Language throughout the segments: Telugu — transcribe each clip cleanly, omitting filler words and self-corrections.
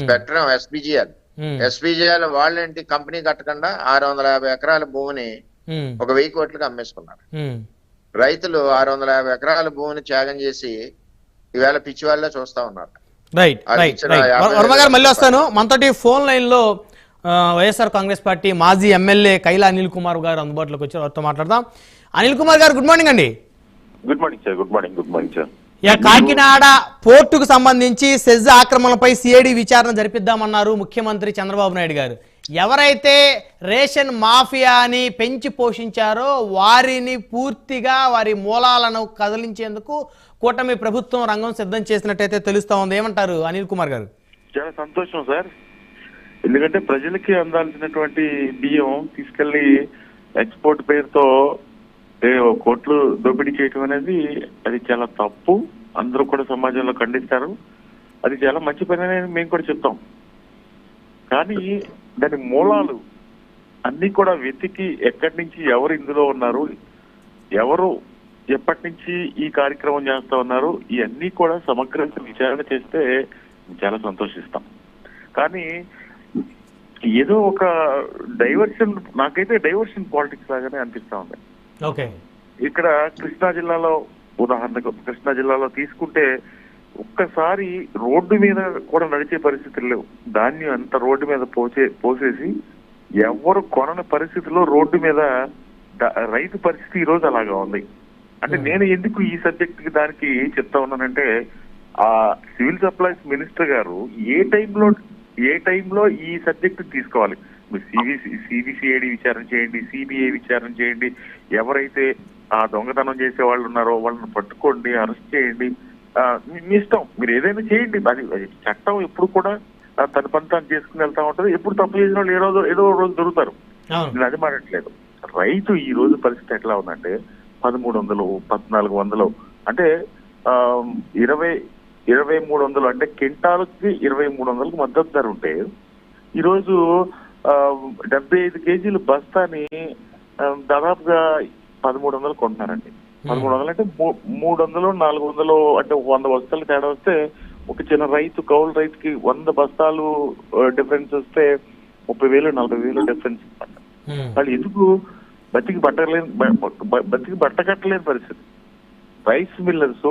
స్పెక్ట్రమ్ ఎస్పీజీఎల్ వాళ్ళేంటి కంపెనీ కట్టకుండా 650 ఎకరాల భూమిని 1000 కోట్లకి అమ్మేసుకున్నారు. రైతులు 650 ఎకరాల భూమిని త్యాగం చేసి ఈవేళ పిచ్చి వాళ్ళే చూస్తా ఉన్నారు. రైట్ రైట్ వర్మ గారు మళ్ళీ వస్తాను. మనతోటి ఫోన్ లైన్ లో వైఎస్ఆర్ కాంగ్రెస్ పార్టీ మాజీ ఎమ్మెల్యే కైలా అనిల్ కుమార్ గారు అందుబాటులోకి వచ్చారు, వారితో మాట్లాడదాం. అనిల్ కుమార్ గారు గుడ్ మార్నింగ్ అండి. Good morning sir. Good morning sir. Kakinada పోర్టుకు సంబంధించి సెజ్ ఆక్రమణపై సిఐడి విచారణ జరిపిద్దామన్నారు ముఖ్యమంత్రి చంద్రబాబు నాయుడు గారు. ఎవరైతే రేషన్ మాఫియాని పెంచి పోషించారో వారిని పూర్తిగా వారి మూలాలను కదిలించేందుకు కూటమి ప్రభుత్వం రంగం సిద్ధం చేసినట్టయితే తెలుస్తా ఉంది. ఏమంటారు అనిల్ కుమార్ గారు? చాలా సంతోషం సార్. ఎందుకంటే ప్రజలకి అందాల్సినటువంటి బియ్యం తీసుకెళ్లి ఎక్స్పోర్ట్ పేరుతో కోట్లు దోపిడీ చేయటం అనేది అది చాలా తప్పు. అందరూ కూడా సమాజంలో ఖండిస్తారు. అది చాలా మంచి పని అనేది మేము కూడా చెప్తాం. కానీ దాని మూలాలు అన్ని కూడా వెతికి ఎక్కడి నుంచి ఎవరు ఇందులో ఉన్నారు, ఎవరు ఎప్పటి నుంచి ఈ కార్యక్రమం చేస్తా ఉన్నారు, ఇవన్నీ కూడా సమగ్రంగా విచారణ చేస్తే చాలా సంతోషిస్తాం. కానీ ఏదో ఒక డైవర్షన్, నాకైతే డైవర్షన్ పాలిటిక్స్ లాగానే అనిపిస్తా ఉంది. ఇక్కడ కృష్ణా జిల్లాలో ఉదాహరణకు కృష్ణా జిల్లాలో తీసుకుంటే ఒక్కసారి రోడ్డు మీద కూడా నడిచే పరిస్థితులు లేవు. ధాన్యం అంత రోడ్డు మీద పోసేసి ఎవరు కొనని పరిస్థితిలో రోడ్డు మీద రైతు పరిస్థితి ఈ రోజు అలాగా ఉంది. అంటే నేను ఎందుకు ఈ సబ్జెక్ట్ కి దానికి చెప్తా ఉన్నానంటే, ఆ సివిల్ సప్లైస్ మినిస్టర్ గారు ఏ టైంలో ఈ సబ్జెక్ట్ తీసుకోవాలి. సిబిసిఐడి విచారణ చేయండి, సిబిఐ విచారణ చేయండి, ఎవరైతే ఆ దొంగతనం చేసే వాళ్ళు ఉన్నారో వాళ్ళని పట్టుకోండి, అరెస్ట్ చేయండి, మీ ఇష్టం, మీరు ఏదైనా చేయండి. అది చట్టం ఎప్పుడు కూడా తన పని తాను చేసుకుని వెళ్తా ఉంటది. ఎప్పుడు తప్పు చేసిన వాళ్ళు ఏదో రోజు దొరుకుతారు. నేను అది మాట్లాడట్లేదు. రైతు ఈ రోజు పరిస్థితి ఎట్లా ఉందంటే 1300, 1400 అంటే 2300 అంటే కింటాలకి 2300కి మద్దతు ధర ఉంటే ఈరోజు 75 కేజీలు బస్తాని దాదాపుగా 1300 కొంటున్నారండి. 1300 అంటే 300, 400 అంటే 100 బస్తాలు తేడా వస్తే ఒక చిన్న రైతు కౌలు రైతుకి 100 బస్తాలు డిఫరెన్స్ వస్తే 30,000, 40,000 డిఫరెన్స్. వాళ్ళు ఎందుకు బతికి బట్ట కట్టలేని పరిస్థితి. రైస్ మిల్లర్స్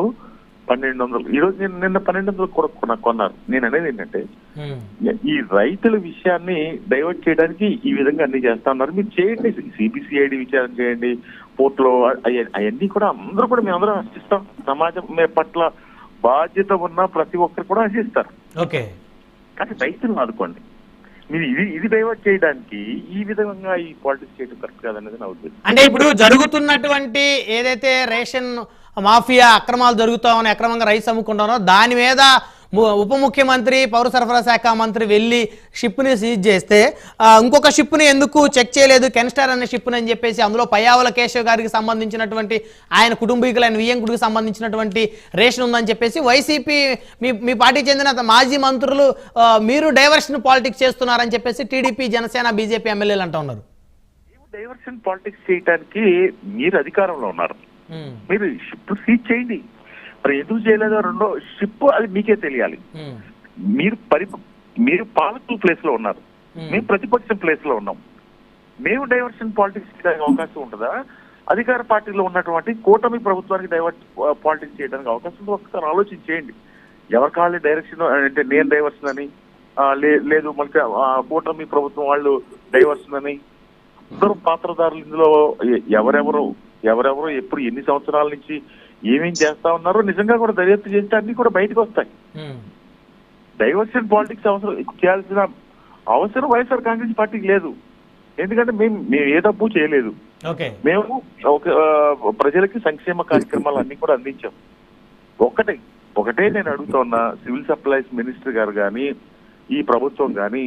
1200, ఈ రోజు నిన్న 1200 కూడా కొన్నారు. నేను అనేది ఏంటంటే ఈ రైతుల విషయాన్ని డైవర్ట్ చేయడానికి ఈ విధంగా అన్ని చేస్తా ఉన్నారు. మీరు చేయండి, సిబిసిఐడి విచారణ చేయండి, పోర్టులో అవన్నీ కూడా అందరూ కూడా మేము అందరం హర్షిస్తాం. సమాజం పట్ల బాధ్యత ఉన్న ప్రతి ఒక్కరు కూడా హర్షిస్తారు. కానీ రైతులను ఆదుకోండి. మీరు ఇది డైవర్ట్ చేయడానికి ఈ విధంగా ఈ పాలిటిక్స్ చేయడం కరెక్ట్ కాదనేది నా ఉద్దేశం. అంటే ఇప్పుడు జరుగుతున్నటువంటి ఏదైతే రేషన్ మాఫియా అక్రమాలు జరుగుతామని అక్రమంగా రైస్ అమ్ముకుంటారో దాని మీద ఉప ముఖ్యమంత్రి పౌర సరఫరా శాఖ మంత్రి వెళ్ళి షిప్ని సీజ్ చేస్తే ఇంకొక షిప్ని ఎందుకు చెక్ చేయలేదు, కెన్స్టార్ అనే షిప్ని అని చెప్పేసి అందులో పయ్యావుల కేశవ్ గారికి సంబంధించినటువంటి ఆయన కుటుంబీకులైన వియ్యంకుడికి సంబంధించినటువంటి రేషన్ ఉందని చెప్పేసి వైసీపీ మీ పార్టీకి చెందిన మాజీ మంత్రులు మీరు డైవర్షన్ పాలిటిక్స్ చేస్తున్నారని చెప్పేసి టీడీపీ, జనసేన, బీజేపీ ఎమ్మెల్యేలు అంటూ ఉన్నారు. డైవర్షన్ పాలిటిక్స్ చేయడానికి మీరు అధికారంలో ఉన్నారు, మీరు షిప్ సీజ్ చేయండి. మరి ఎందుకు చేయలేదో రెండో షిప్ అది మీకే తెలియాలి. మీరు పాలకుల ప్లేస్ లో ఉన్నారు, మేము ప్రతిపక్షం ప్లేస్ లో ఉన్నాం. మేము డైవర్షన్ పాలిటిక్స్ చేయడానికి అవకాశం ఉంటుందా? అధికార పార్టీలో ఉన్నటువంటి కూటమి ప్రభుత్వానికి డైవర్ట్ పాలిటిక్స్ చేయడానికి అవకాశం ఉంటుందో ఒకసారి ఆలోచించేయండి. ఎవరి కావాలి డైరెక్షన్ అంటే నేను డైవర్షన్ అని, లేదు మనకి కూటమి ప్రభుత్వం వాళ్ళు డైవర్షన్ అని, అందరూ పాత్రదారులు ఇందులో ఎవరెవరు ఎప్పుడు ఎన్ని సంవత్సరాల నుంచి ఏమేం చేస్తా ఉన్నారో నిజంగా కూడా దర్యాప్తు చేస్తే అన్ని కూడా బయటకు వస్తాయి. డైవర్షన్ పాలిటిక్స్ చేయాల్సిన అవసరం వైఎస్ఆర్ కాంగ్రెస్ పార్టీకి లేదు. ఎందుకంటే మేము ఏ తప్పు చేయలేదు. మేము ప్రజలకి సంక్షేమ కార్యక్రమాలు అన్ని కూడా అందించాం. ఒకటే నేను అడుగుతా ఉన్నా, సివిల్ సప్లైస్ మినిస్టర్ గారు కానీ ఈ ప్రభుత్వం కానీ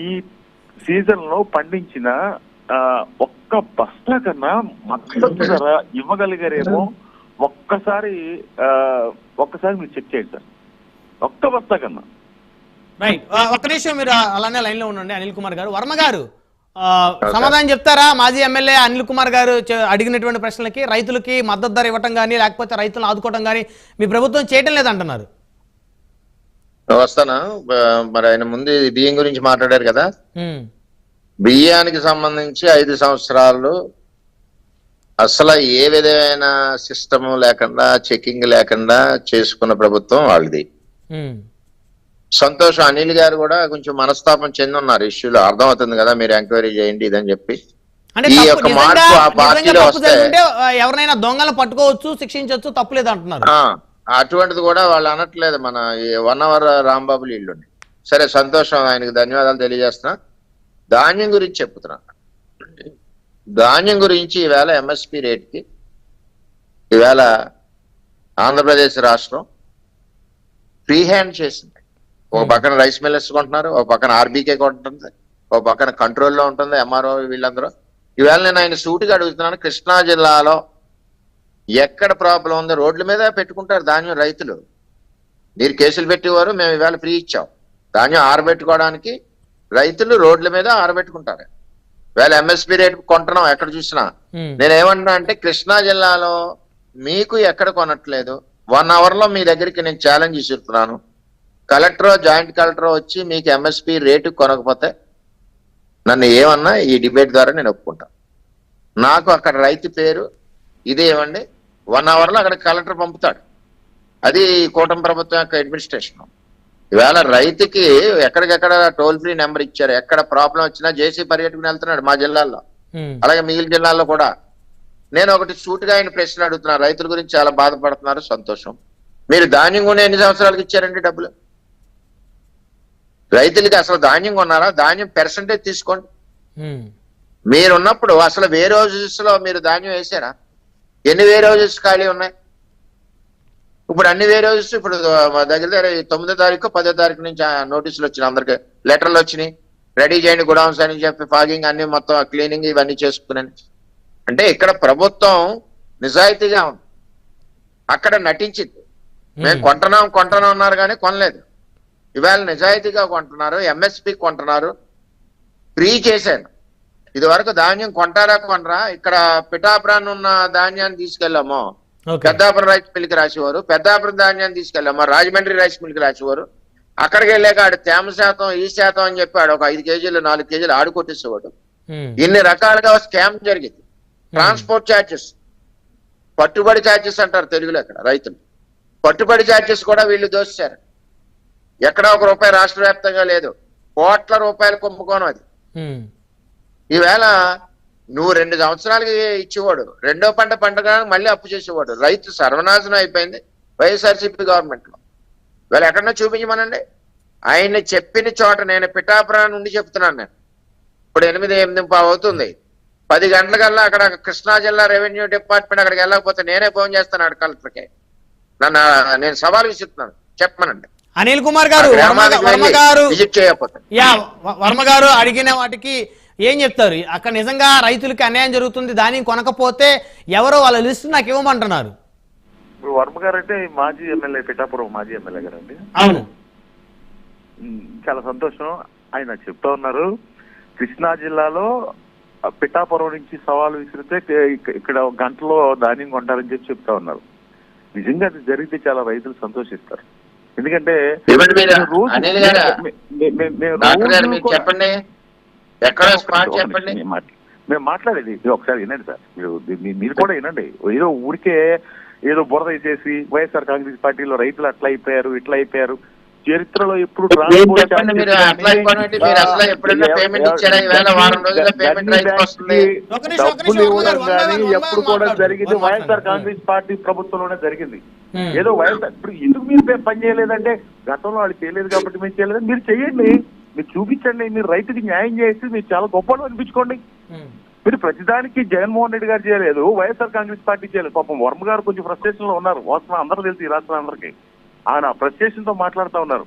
ఈ సీజన్ లో పండించిన ఒక్క బస్తా కన్నా మద్దతు ధర ఇవ్వగలిగారేమో ఒక్కసారి మీరు చెక్ చేయండి సార్, ఒక్క బస్తా కన్నా. ఒక్క నిమిషం మీరు అలానే లైన్ లో ఉండండి అనిల్ కుమార్ గారు. వర్మ గారు సమాధానం చెప్తారా? మాజీ ఎమ్మెల్యే అనిల్ కుమార్ గారు అడిగినటువంటి ప్రశ్నలకి రైతులకి మద్దతు ధర ఇవ్వటం కానీ లేకపోతే రైతులను ఆదుకోవటం కానీ మీ ప్రభుత్వం చేయటం లేదంటున్నారు. వస్తాను. మరి ఆయన ముందు బియ్యం గురించి మాట్లాడారు కదా. ఉమ్, బియ్యానికి సంబంధించి 5 సంవత్సరాలు అసలు ఏ విధమైన సిస్టమ్ లేకుండా, చెకింగ్ లేకుండా చేసుకున్న ప్రభుత్వం వాళ్ళది. ఉమ్. సంతోష్ అనిల్ గారు కూడా కొంచెం మనస్తాపం చెంది ఉన్నారు ఇష్యూలో. అర్థమవుతుంది కదా, మీరు ఎంక్వైరీ చేయండి ఇదని చెప్పి. అంటే ఈ తప్పు యొక్క నిజంగా మార్పు ఆ నిజంగా పార్టీలో తప్పు వస్తే జరిగింటే ఎవరినైనా దొంగలను పట్టుకోవచ్చు, శిక్షించవచ్చు, తప్పులేదు అంటున్నారు. అటువంటిది కూడా వాళ్ళు అనట్లేదు. మన ఈ 1 అవర్ రాంబాబులు ఇల్లుండి. సరే, సంతోషం, ఆయనకు ధన్యవాదాలు తెలియజేస్తున్నా. ధాన్యం గురించి చెప్తున్నా. ధాన్యం గురించి ఈవేళ ఎంఎస్పి రేట్కి ఈవేళ ఆంధ్రప్రదేశ్ రాష్ట్రం ఫ్రీ హ్యాండ్ చేసింది. ఒక పక్కన రైస్ మిల్లర్స్ కొంటున్నారు, ఒక పక్కన ఆర్బీకే కొంటుంది, ఒక పక్కన కంట్రోల్లో ఉంటుంది ఎంఆర్ఓ వీళ్ళందరూ. ఈవేళ నేను ఆయన సూటిగా అడుగుతున్నాను, కృష్ణా జిల్లాలో ఎక్కడ ప్రాబ్లం ఉందో రోడ్ల మీద పెట్టుకుంటారు ధాన్యం రైతులు. మీరు కేసులు పెట్టేవారు, మేము ఈవేళ ఫ్రీ ఇచ్చాం. ధాన్యం ఆరబెట్టుకోవడానికి రైతులు రోడ్ల మీద ఆరబెట్టుకుంటారు. వేళ ఎంఎస్పి రేట్ కొంటున్నాం ఎక్కడ చూసినా. నేనేమన్నా అంటే కృష్ణా జిల్లాలో మీకు ఎక్కడ కొనట్లేదు, 1 అవర్ లో మీ దగ్గరికి నేను ఛాలెంజ్ ఇస్తున్నాను. కలెక్టర్, జాయింట్ కలెక్టర్ వచ్చి మీకు ఎంఎస్పి రేటు కొనకపోతే నన్ను ఏమన్నా ఈ డిబేట్ ద్వారా నేను ఒప్పుకుంటాను. నాకు అక్కడ రైతు పేరు ఇదే ఇవ్వండి, 1 అవర్ లో అక్కడ కలెక్టర్ పంపుతాడు. అది కూటమి ప్రభుత్వం యొక్క అడ్మినిస్ట్రేషన్. ఈవేళ రైతుకి ఎక్కడికెక్కడ టోల్ ఫ్రీ నెంబర్ ఇచ్చారు. ఎక్కడ ప్రాబ్లం వచ్చినా జేసీ పర్యటనకు వెళ్తున్నాడు మా జిల్లాల్లో, అలాగే మిగిలిన జిల్లాల్లో కూడా. నేను ఒకటి సూటిగా ఆయన ప్రశ్న అడుగుతున్నా, రైతుల గురించి చాలా బాధపడుతున్నారు. సంతోషం, మీరు ధాన్యం కొనే ఎన్ని సంవత్సరాలకు ఇచ్చారండి డబ్బులు? రైతులకి అసలు ధాన్యం కొన్నారా? ధాన్యం పర్సంటేజ్ తీసుకోండి. మీరున్నప్పుడు అసలు వేరే హౌసెస్ లో మీరు ధాన్యం వేసారా? ఎన్ని వేరే హౌసెస్ ఖాళీ ఉన్నాయి? ఇప్పుడు అన్ని వేరే హౌసెస్ ఇప్పుడు దగ్గర 9వ తారీఖు 10వ తారీఖు నుంచి నోటీసులు వచ్చినాయి, అందరికి లెటర్లు వచ్చినాయి. రెడీ చేయండి గుడౌన్స్ అని చెప్పి, ఫాగింగ్ అన్ని మొత్తం క్లీనింగ్ ఇవన్నీ చేసుకున్నాను. అంటే ఇక్కడ ప్రభుత్వం నిజాయితీగా ఉంది, అక్కడ నటించింది. మేము కొంటున్నాం అన్నారు కానీ కొనలేదు. ఇవాళ నిజాయితీగా కొంటున్నారు, ఎంఎస్పి కొంటున్నారు, ఫ్రీ చేశాను. ఇది వరకు ధాన్యం కొంటారా కొనరా? ఇక్కడ పిఠాపురాన్ని ఉన్న ధాన్యాన్ని తీసుకెళ్ళాము, పెద్దాపురం రైస్ మిల్కి రాసేవారు. పెద్దాపురం ధాన్యాన్ని తీసుకెళ్ళాము, రాజమండ్రి రైస్ మిల్కి రాసేవారు. అక్కడికి వెళ్ళాక ఆడు తేమ శాతం ఈ శాతం అని చెప్పి ఒక 5 కేజీలు 4 కేజీలు ఆడు కొట్టేసేవాడు. ఇన్ని రకాలుగా స్కామ్ జరిగింది. ట్రాన్స్పోర్ట్ ఛార్జెస్, పట్టుబడి ఛార్జెస్ అంటారు తెలుగులో ఇక్కడ రైతులు. పట్టుబడి ఛార్జెస్ కూడా వీళ్ళు దోశారు. ఎక్కడ ₹1 రాష్ట్ర వ్యాప్తంగా లేదు, కోట్ల రూపాయలు కుంభకోణం అది. ఈవేళ నువ్వు 2 సంవత్సరాలకి ఇచ్చేవాడు, రెండో పంట పంటగా మళ్ళీ అప్పు చేసేవాడు. రైతు సర్వనాశనం అయిపోయింది వైఎస్ఆర్సీపీ గవర్నమెంట్ లో. వీళ్ళ ఎక్కడన్నా చూపించమనండి. ఆయన చెప్పిన చోట, నేను పిఠాపురం నుండి చెప్తున్నాను, నేను ఇప్పుడు 8:05 అవుతుంది, 10 గంటలకల్లా అక్కడ కృష్ణా జిల్లా రెవెన్యూ డిపార్ట్మెంట్ అక్కడికి వెళ్ళకపోతే నేనే ఫోన్ చేస్తాను కలెక్టర్కి. నేను సవాల్ విసురుతున్నాను, చెప్పమనండి. అనిల్ కుమార్ గారు, వర్మ గారు అడిగిన వాటికి ఏం చెప్తారు? అక్కడ నిజంగా రైతులకి అన్యాయం జరుగుతుంది, దాన్ని కొనకపోతే ఎవరో వాళ్ళ లిస్ట్ నాకు ఇవ్వమంటున్నారు. ఇప్పుడు వర్మ గారు అంటే మాజీ ఎమ్మెల్యే, పిఠాపురం మాజీ ఎమ్మెల్యే గారు అండి. అవును, చాలా సంతోషం. ఆయన చెప్తా ఉన్నారు, కృష్ణా జిల్లాలో పిఠాపురం నుంచి సవాలు విసిరితే ఇక్కడ గంటలో ధాన్యం కొంటారని చెప్పి చెప్తా ఉన్నారు. నిజంగా అది జరిగితే చాలా రైతులు సంతోషిస్తారు. ఎందుకంటే చెప్పండి, మేము మాట్లాడేది ఒకసారి వినండి సార్, మీరు కూడా వినండి. ఏదో ఊరికే ఏదో బురద చేసి వైఎస్ఆర్ కాంగ్రెస్ పార్టీలో రైతులు అట్లా అయిపోయారు ఇట్లా అయిపోయారు. చరిత్రలో ఎప్పుడు ఎప్పుడు కూడా జరిగింది వైఎస్ఆర్ కాంగ్రెస్ పార్టీ ప్రభుత్వంలోనే జరిగింది. ఏదో వైఎస్ఆర్ ఇప్పుడు ఎందుకు మీరు పని చేయలేదంటే గతంలో వాళ్ళు చేయలేదు కాబట్టి మీరు చేయలేదు. మీరు చెయ్యండి, మీరు చూపించండి, మీరు రైతుకి న్యాయం చేసి మీరు చాలా గొప్పలు అనిపించుకోండి. మీరు ప్రతిదానికి జగన్మోహన్ రెడ్డి గారు చేయలేదు, వైఎస్ఆర్ కాంగ్రెస్ పార్టీ చేయలేదు. పాపం వర్మ గారు కొంచెం ఫ్రస్ట్రేషన్ లో ఉన్నారు, వాస్తవం అందరూ తెలుసు ఈ రాష్ట్రం అందరికీ. ఆయన ఫ్రస్ట్రేషన్ తో మాట్లాడుతూ ఉన్నారు.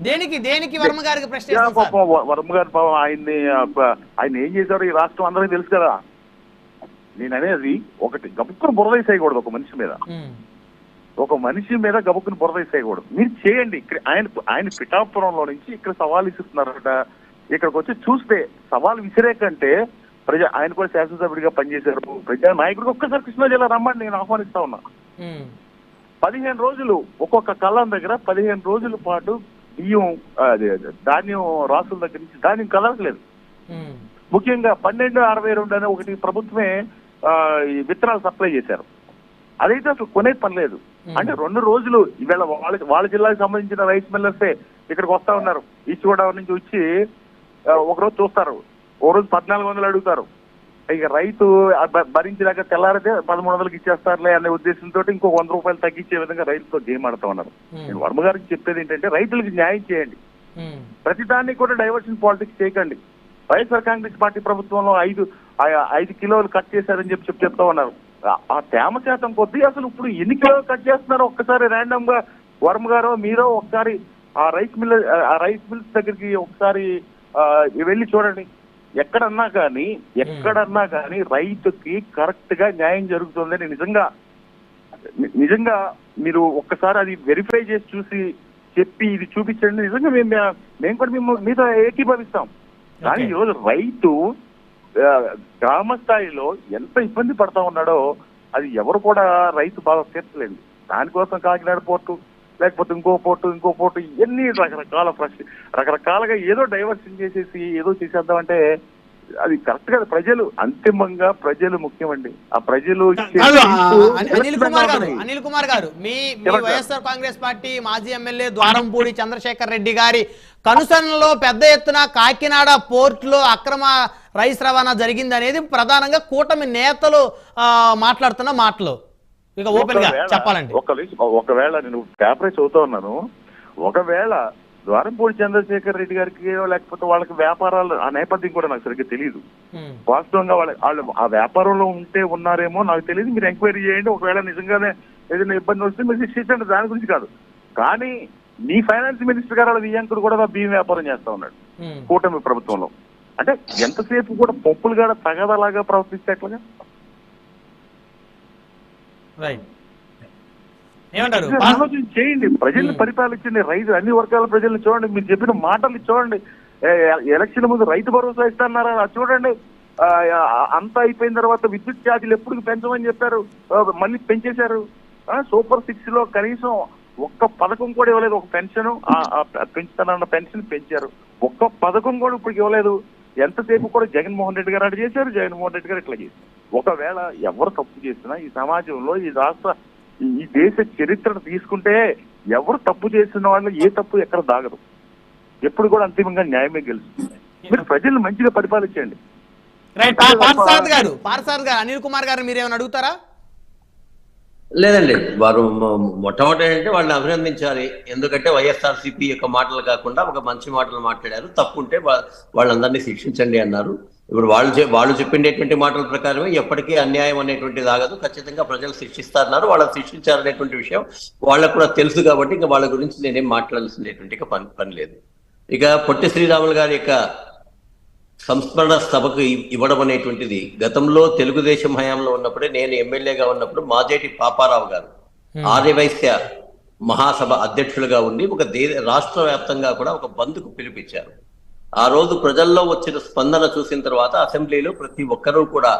వర్మ గారు ఆయన ఏం చేశారు ఈ రాష్ట్రం అందరికీ తెలుసు కదా. నేను అనేది ఒకటి, గబుక్కును బురదేసేయకూడదు ఒక మనిషి మీద, గబుక్కును బురదేసేయకూడదు. మీరు చేయండి. ఇక్కడ ఆయన పిఠాపురంలో నుంచి ఇక్కడ సవాల్ విసురుతున్నారట. ఇక్కడికి వచ్చి చూస్తే సవాల్ విసిరే కంటే ఆయన కూడా శాసనసభ్యుడిగా పనిచేశారు, ప్రజా నాయకుడికి ఒక్కసారి కృష్ణా జిల్లా రమ్మని నేను ఆహ్వానిస్తా ఉన్నా. 15 రోజులు ఒక్కొక్క కళ్ళం దగ్గర 15 రోజుల పాటు బియ్యం ధాన్యం రాసుల దగ్గర నుంచి ధాన్యం కదలట్లేదు. ముఖ్యంగా 1262 అనే ఒకటి ప్రభుత్వమే ఈ విత్తనాలు సప్లై చేశారు. అదైతే అసలు కొనే పని లేదు. అంటే 2 రోజులు ఈవేళ వాళ్ళ జిల్లాకు సంబంధించిన రైస్ మిల్లర్సే ఇక్కడికి వస్తా ఉన్నారు. ఈస్ట్ గోదావరి నుంచి వచ్చి ఒకరోజు చూస్తారు, ఓ రోజు 1400 అడుగుతారు. ఇక రైతు భరించలేక తెల్లారితే 1300కి ఇచ్చేస్తారులే అనే ఉద్దేశంతో ఇంకో 100 రూపాయలు తగ్గించే విధంగా రైతులతో గేమ్ ఆడుతూ ఉన్నారు. నేను వర్మ గారికి చెప్పేది ఏంటంటే రైతులకు న్యాయం చేయండి, ప్రతిదాన్ని కూడా డైవర్షన్ పాలిటిక్స్ చేయకండి. వైఎస్ఆర్ కాంగ్రెస్ పార్టీ ప్రభుత్వంలో 5 కిలోలు కట్ చేశారని చెప్తా ఉన్నారు. ఆ తేమ శాతం కొద్దీ అసలు ఇప్పుడు ఎన్ని కిలోలు కట్ చేస్తున్నారో ఒక్కసారి ర్యాండమ్ గా వర్మ గారో మీరో ఒకసారి ఆ రైస్ మిల్స్ దగ్గరికి ఒకసారి వెళ్ళి చూడండి. ఎక్కడన్నా కానీ రైతుకి కరెక్ట్ గా న్యాయం జరుగుతుందని నిజంగా మీరు ఒక్కసారి అది వెరిఫై చేసి చూసి చెప్పి ఇది చూపించండి. నిజంగా మేము కూడా మీతో ఏకీభవిస్తాం. కానీ ఈరోజు రైతు గ్రామ స్థాయిలో ఎంత ఇబ్బంది పడతా ఉన్నాడో అది ఎవరు కూడా రైతు బాగా తీర్చలేదు. దానికోసం కాకినాడ పోర్టు లేకపోతే ఇంకో పోర్టు ఇవన్నీ రకరకాలుగా ఏదో డైవర్షన్ చేసేసి ఏదో చేసేద్దామంటే అది కరెక్ట్ గా ప్రజలు అంతిమంగా ప్రజలు ముఖ్యమండి. ఆ ప్రజలు అనిల్ కుమార్ గారు మీ వైఎస్ఆర్ కాంగ్రెస్ పార్టీ మాజీ ఎమ్మెల్యే ద్వారంపూడి చంద్రశేఖర్ రెడ్డి గారి కనుసరణలో పెద్ద ఎత్తున కాకినాడ పోర్టులో అక్రమ రైస్ రవాణా జరిగింది అనేది ప్రధానంగా కూటమి నేతలు మాట్లాడుతున్న మాటలు. ఇక ఓపెన్ గా చెప్పాలండి, ఒకవేళ నేను పేపర్ చదువుతా ఉన్నాను, ఒకవేళ ద్వారంపూడి చంద్రశేఖర్ రెడ్డి గారికి లేకపోతే వాళ్ళకి వ్యాపారాలు ఆ నేపథ్యం కూడా నాకు సరిగ్గా తెలియదు. వాస్తవంగా వాళ్ళు ఆ వ్యాపారంలో ఉన్నారేమో నాకు తెలియదు. మీరు ఎంక్వైరీ చేయండి. ఒకవేళ నిజంగానే ఏదైనా ఇబ్బంది వస్తే మీరు శిక్షించండి, దాని గురించి కాదు. కానీ మీ ఫైనాన్స్ మినిస్టర్ గారు వియ్యంకుడు కూడా బియ్యం వ్యాపారం చేస్తా ఉన్నాడు కూటమి ప్రభుత్వంలో. అంటే ఎంతసేపు కూడా పప్పులు కూడా తగదలాగా ప్రవర్తిస్తే ఎట్లాగా? ఆలోచన చేయండి, ప్రజల్ని పరిపాలించండి, రైతు అన్ని వర్గాల ప్రజల్ని చూడండి. మీరు చెప్పిన మాటలు చూడండి. ఎలక్షన్ ముందు రైతు భరోసా ఇస్తారన్నారా, చూడండి. అంతా అయిపోయిన తర్వాత విద్యుత్ ఛార్జీలు ఎప్పుడు పెంచమని చెప్పారు, మళ్ళీ పెంచేశారు. సూపర్ 6 లో కనీసం ఒక్క పథకం కూడా ఇవ్వలేదు. ఒక పెన్షన్ పెంచుతానన్న పెన్షన్ పెంచారు, ఒక్క పథకం కూడా ఇప్పుడు ఇవ్వలేదు. ఎంతసేపు కూడా జగన్మోహన్ రెడ్డి గారు అటు చేశారు, జగన్మోహన్ రెడ్డి గారు ఇట్లా చేశారు. ఒకవేళ ఎవరు తప్పు చేసినా ఈ సమాజంలో ఈ దేశ చరిత్రను తీసుకుంటే ఎవరు తప్పు చేసిన వాళ్ళు ఏ తప్పు ఎక్కడ దాగదు, ఎప్పుడు కూడా అంతిమంగా న్యాయమే గెలుస్తుంది. మీరు ప్రజలను మంచిగా పరిపాలించండి. అనిల్ కుమార్ గారు మీరేమైనా అడుగుతారా? లేదండి, వారు మొట్టమొదటి అంటే వాళ్ళని అభినందించాలి. ఎందుకంటే వైఎస్ఆర్సీపీ యొక్క మాటలు కాకుండా ఒక మంచి మాటలు మాట్లాడారు. తప్పుంటే వాళ్ళందరినీ శిక్షించండి అన్నారు. ఇప్పుడు వాళ్ళు చెప్పినటువంటి మాటల ప్రకారమే ఎప్పటికీ అన్యాయం అనేటువంటిది ఆగదు, ఖచ్చితంగా ప్రజలు శిక్షిస్తారన్నారు. వాళ్ళని శిక్షించారనేటువంటి విషయం వాళ్ళకు కూడా తెలుసు కాబట్టి ఇంకా వాళ్ళ గురించి నేనేం మాట్లాడాల్సినటువంటి పని లేదు. ఇక పొట్టి శ్రీరాములు గారి యొక్క సంస్మరణ సభకు ఇవ్వడం అనేటువంటిది గతంలో తెలుగుదేశం హయాంలో ఉన్నప్పుడే, నేను ఎమ్మెల్యేగా ఉన్నప్పుడు మాజేటి పాపారావు గారు ఆర్యవైశ్య మహాసభ అధ్యక్షులుగా ఉండి ఒక రాష్ట్ర వ్యాప్తంగా కూడా ఒక బంద్కు పిలిపించారు. ఆ రోజు ప్రజల్లో వచ్చిన స్పందన చూసిన తర్వాత అసెంబ్లీలో ప్రతి ఒక్కరూ కూడా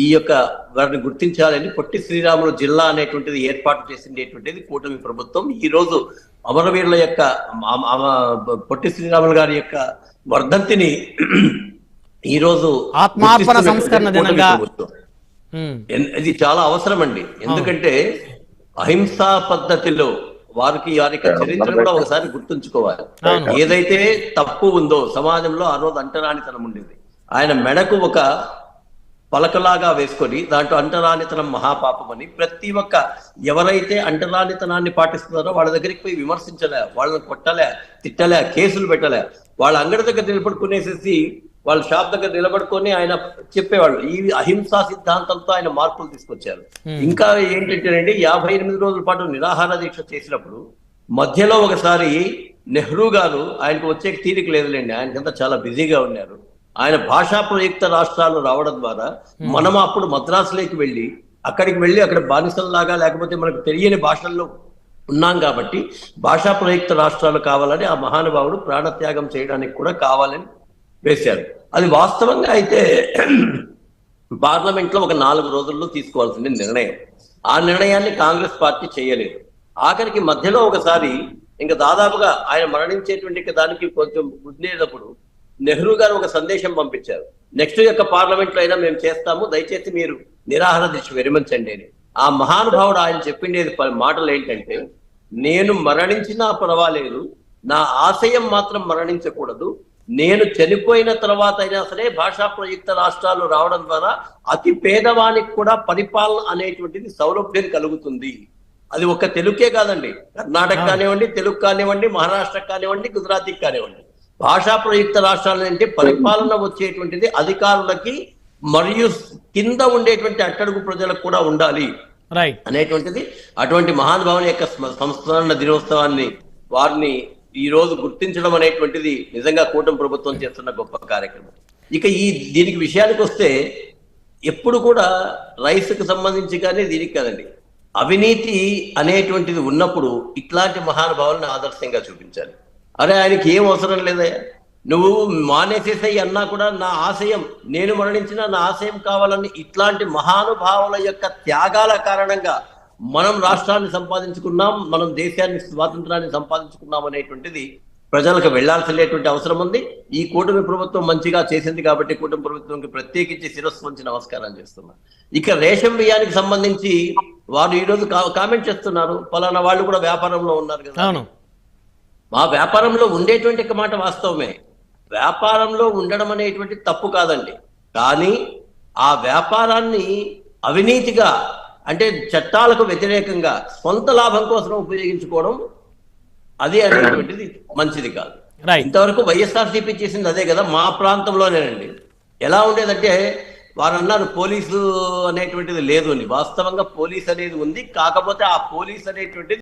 ఈ యొక్క వారిని గుర్తించాలని పొట్టి శ్రీరాములు జిల్లా అనేటువంటిది ఏర్పాటు చేసినటువంటిది కూటమి ప్రభుత్వం. ఈ రోజు అమరవీరుల యొక్క పొట్టి శ్రీరాములు గారి యొక్క వర్ధంతిని ఈ రోజు ఆత్మార్పణ సంస్కరణ దినంగా ఇది చాలా అవసరం అండి. ఎందుకంటే అహింసా పద్ధతిలో వారి చరిత్ర కూడా ఒకసారి గుర్తుంచుకోవాలి. ఏదైతే తప్పు ఉందో సమాజంలో ఆ రోజు అంటరానితనం ఉండేది, ఆయన మెడకు ఒక పలకలాగా వేసుకొని దాంట్లో అంటరానితనం మహాపాపం అని ప్రతి ఒక్క ఎవరైతే అంటరానితనాన్ని పాటిస్తున్నారో వాళ్ళ దగ్గరికి పోయి విమర్శించలే, వాళ్ళని కొట్టలే, తిట్టలే, కేసులు పెట్టలే. వాళ్ళ అంగడి దగ్గర నిలబడుకునేసేసి వాళ్ళ షాప్ దగ్గర నిలబడుకొని ఆయన చెప్పేవాళ్ళు. ఈ అహింసా సిద్ధాంతంతో ఆయన మార్పులు తీసుకొచ్చారు. ఇంకా ఏంటంటేనండి 58 రోజుల పాటు నిరాహార దీక్ష చేసినప్పుడు మధ్యలో ఒకసారి నెహ్రూ గారు, ఆయనకు వచ్చే తీరిక లేదులేండి, ఆయనకంతా చాలా బిజీగా ఉన్నారు, ఆయన భాషా ప్రయుక్త రాష్ట్రాలు రావడం ద్వారా మనం అప్పుడు మద్రాసులోకి వెళ్ళి అక్కడ బానిసల్లాగా లేకపోతే మనకు తెలియని భాషల్లో ఉన్నాం కాబట్టి భాషా ప్రయుక్త రాష్ట్రాలు కావాలని ఆ మహానుభావుడు ప్రాణత్యాగం చేయడానికి కూడా కావాలని వేశారు. అది వాస్తవంగా అయితే పార్లమెంట్ లో ఒక 4 రోజుల్లో తీసుకోవాల్సిన నిర్ణయం. ఆ నిర్ణయాన్ని కాంగ్రెస్ పార్టీ చేయలేదు. ఆఖరికి మధ్యలో ఒకసారి ఇంకా దాదాపుగా ఆయన మరణించేటువంటి దానికి కొంచెం గుర్తినప్పుడు నెహ్రూ గారు ఒక సందేశం పంపించారు, నెక్స్ట్ యొక్క పార్లమెంట్ లో అయినా మేము చేస్తాము, దయచేసి మీరు నిరాహార దీక్ష విరమించండి అని. ఆ మహానుభావుడు ఆయన చెప్పిండేది మాటలు ఏంటంటే, నేను మరణించినా పర్వాలేదు, నా ఆశయం మాత్రం మరణించకూడదు, నేను చనిపోయిన తర్వాత అయినా సరే భాషా ప్రయుక్త రాష్ట్రాలు రావడం ద్వారా అతి పేదవానికి కూడా పరిపాలన అనేటువంటిది సౌలభ్యం కలుగుతుంది. అది ఒక్క తెలుగుకే కాదండి, కర్ణాటక కానివ్వండి, తెలుగు కానివ్వండి, మహారాష్ట్ర కానివ్వండి, గుజరాతీకి కానివ్వండి, భాషా ప్రయుక్త రాష్ట్రాల అంటే పరిపాలన వచ్చేటువంటిది అధికారులకి మరియు కింద ఉండేటువంటి అట్టడుగు ప్రజలకు కూడా ఉండాలి అనేటువంటిది అటువంటి మహానుభావుని యొక్క సంస్మరణ దినోత్సవాన్ని వారిని ఈ రోజు గుర్తించడం అనేటువంటిది నిజంగా కూటమి ప్రభుత్వం చేస్తున్న గొప్ప కార్యక్రమం. ఇక దీనికి విషయానికి వస్తే ఎప్పుడు కూడా రైస్కు సంబంధించి కానీ దీనికి కాదండి, అవినీతి అనేటువంటిది ఉన్నప్పుడు ఇట్లాంటి మహానుభావులను ఆదర్శంగా చూపించాలి. అరే ఆయనకి ఏం అవసరం లేదయ్యా, నువ్వు మానేసేసాయి అన్నా కూడా నా ఆశయం, నేను మరణించిన నా ఆశయం కావాలని ఇట్లాంటి మహానుభావుల యొక్క త్యాగాల కారణంగా మనం రాష్ట్రాన్ని సంపాదించుకున్నాం, మనం దేశాన్ని స్వాతంత్రాన్ని సంపాదించుకున్నాం అనేటువంటిది ప్రజలకు వెళ్లాల్సినటువంటి అవసరం ఉంది. ఈ కూటమి ప్రభుత్వం మంచిగా చేసింది కాబట్టి కూటమి ప్రభుత్వంకి ప్రత్యేకించి శిరస్సు వంచి నమస్కారం చేస్తున్నా. ఇక రేషన్ బియ్యానికి సంబంధించి వారు ఈ రోజు కామెంట్ చేస్తున్నారు, పలానా వాళ్ళు కూడా వ్యాపారంలో ఉన్నారు కదా. మా వ్యాపారంలో ఉండేటువంటి మాట వాస్తవమే, వ్యాపారంలో ఉండడం అనేటువంటి తప్పు కాదండి. కానీ ఆ వ్యాపారాన్ని అవినీతిగా అంటే చట్టాలకు వ్యతిరేకంగా సొంత లాభం కోసం ఉపయోగించుకోవడం అది అనేటువంటిది మంచిది కాదు. ఇంతవరకు వైఎస్ఆర్సీపీ చేసింది అదే కదా, మా ప్రాంతంలోనేనండి. ఎలా ఉండేదంటే వారు అన్నారు పోలీసు అనేటువంటిది లేదు అని, వాస్తవంగా పోలీస్ అనేది ఉంది, కాకపోతే ఆ పోలీస్ అనేటువంటిది